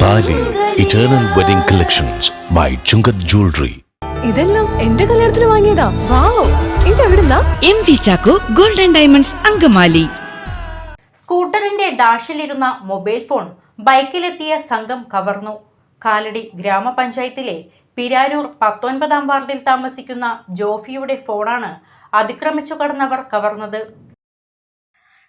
താലി eternal wedding collections by Chungath jewellery. ഇതെല്ലാം എന്റെ കല്യാണത്തിന് വാങ്ങിയതാ. വാവ്, ഇതെവിടുന്നാ? MV Chacko golden diamonds Angamaly. സ്കൂട്ടറിന്റെ ഡാഷിലിരുന്ന മൊബൈൽ ഫോൺ ബൈക്കിലെത്തിയ സംഘം കവർന്നു. കാലടി ഗ്രാമപഞ്ചായത്തിലെ പിരാരൂർ 19-ാം വാർഡിൽ താമസിക്കുന്ന ജോഫിയുടെ ഫോണാണ് അതിക്രമിച്ചു കടന്നവർ കവർന്നത്.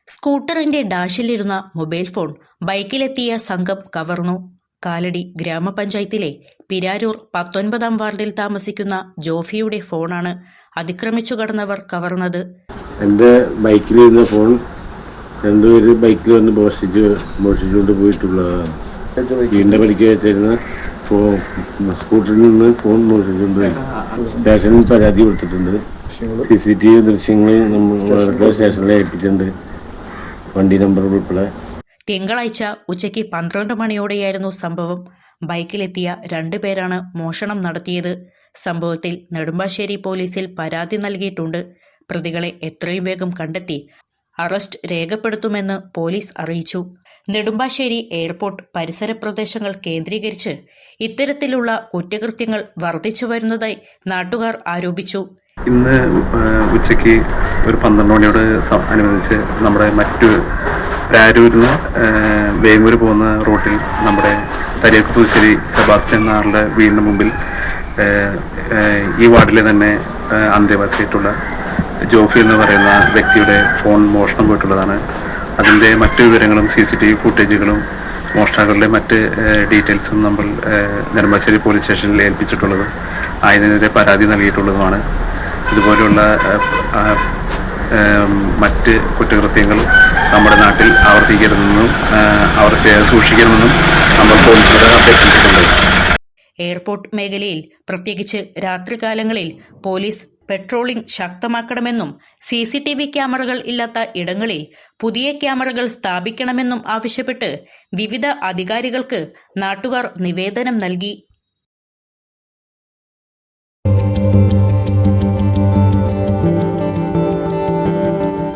സ്കൂട്ടറിന്റെ ഡാഷിലിരുന്ന മൊബൈൽ ഫോൺ ബൈക്കിലെത്തിയ സംഘം കവർന്നു. കാലടി ഗ്രാമപഞ്ചായത്തിലെ പിരാരൂർ 19-ാം വാർഡിൽ താമസിക്കുന്ന ജോഫിയുടെ ഫോണാണ് അതിക്രമിച്ചു കടന്നവർ കവർന്നത്. എൻ്റെ ബൈക്കിലിരുന്ന ഫോൺ രണ്ടുപേര് ബൈക്കിൽ വന്ന് മോഷിച്ചുകൊണ്ട് പോയിട്ടുള്ളതാണ്. വീടിൻ്റെ പണിക്ക് വെച്ചിരുന്ന സ്കൂട്ടറിൽ നിന്ന് ഫോൺ മോഷിച്ചുകൊണ്ട് സ്റ്റേഷനിൽ പരാതി കൊടുത്തിട്ടുണ്ട്. CCTV ദൃശ്യങ്ങൾ നമ്മൾ സ്റ്റേഷനിൽ ഏൽപ്പിച്ചിട്ടുണ്ട്, വണ്ടി നമ്പർ ഉൾപ്പെടെ. തിങ്കളാഴ്ച ഉച്ചയ്ക്ക് 12 മണിയോടെയായിരുന്നു സംഭവം. ബൈക്കിലെത്തിയ 2 പേരാണ് മോഷണം നടത്തിയത്. സംഭവത്തിൽ നെടുമ്പാശ്ശേരി പോലീസിൽ പരാതി നൽകിയിട്ടുണ്ട്. പ്രതികളെ എത്രയും വേഗം കണ്ടെത്തി അറസ്റ്റ് രേഖപ്പെടുത്തുമെന്ന് പോലീസ് അറിയിച്ചു. നെടുമ്പാശ്ശേരി എയർപോർട്ട് പരിസര പ്രദേശങ്ങൾ കേന്ദ്രീകരിച്ച് ഇത്തരത്തിലുള്ള കുറ്റകൃത്യങ്ങൾ വർദ്ധിച്ചു വരുന്നതായി നാട്ടുകാർ ആരോപിച്ചു. ഇന്ന് ഉച്ചയ്ക്ക് ഒരു 12 മണിയോട് അനുബന്ധിച്ച് നമ്മുടെ രാരൂരിൽ നിന്ന് വേങ്ങൂർ പോകുന്ന റൂട്ടിൽ നമ്മുടെ തരിയക്ക് പുതുശ്ശേരി സെബാസ്റ്റ്യൻ എന്ന ആളുടെ വീടിന് മുമ്പിൽ ഈ വാർഡിലെ തന്നെ അന്തേവാസിയായിട്ടുള്ള ജോഫി എന്ന് പറയുന്ന വ്യക്തിയുടെ ഫോൺ മോഷണം പോയിട്ടുള്ളതാണ്. അതിൻ്റെ മറ്റു വിവരങ്ങളും CCTV ഫുട്ടേജുകളും മോഷ്ടാക്കളുടെ മറ്റ് ഡീറ്റെയിൽസും നമ്മൾ നെടുമ്പാശ്ശേരി പോലീസ് സ്റ്റേഷനിൽ ഏൽപ്പിച്ചിട്ടുള്ളതും അതിനെതിരെ പരാതി നൽകിയിട്ടുള്ളതുമാണ്. ഇതുപോലെയുള്ള മറ്റ് കുറ്റകൃത്യങ്ങളും നമ്മുടെ നാട്ടിൽ ആവർത്തിക്കരുതെന്നും അവർക്ക് സൂക്ഷിക്കണമെന്നും നമ്മൾ പോലീസിനോട് അഭ്യർത്ഥിച്ചിട്ടുണ്ട്. എയർപോർട്ട് മേഖലയിൽ പ്രത്യേകിച്ച് രാത്രികാലങ്ങളിൽ പോലീസ് പെട്രോളിംഗ് ശക്തമാക്കണമെന്നും CCTV ക്യാമറകൾ ഇല്ലാത്ത ഇടങ്ങളിൽ പുതിയ ക്യാമറകൾ സ്ഥാപിക്കണമെന്നും ആവശ്യപ്പെട്ട് വിവിധ അധികാരികൾക്ക് നാട്ടുകാർ നിവേദനം നൽകി.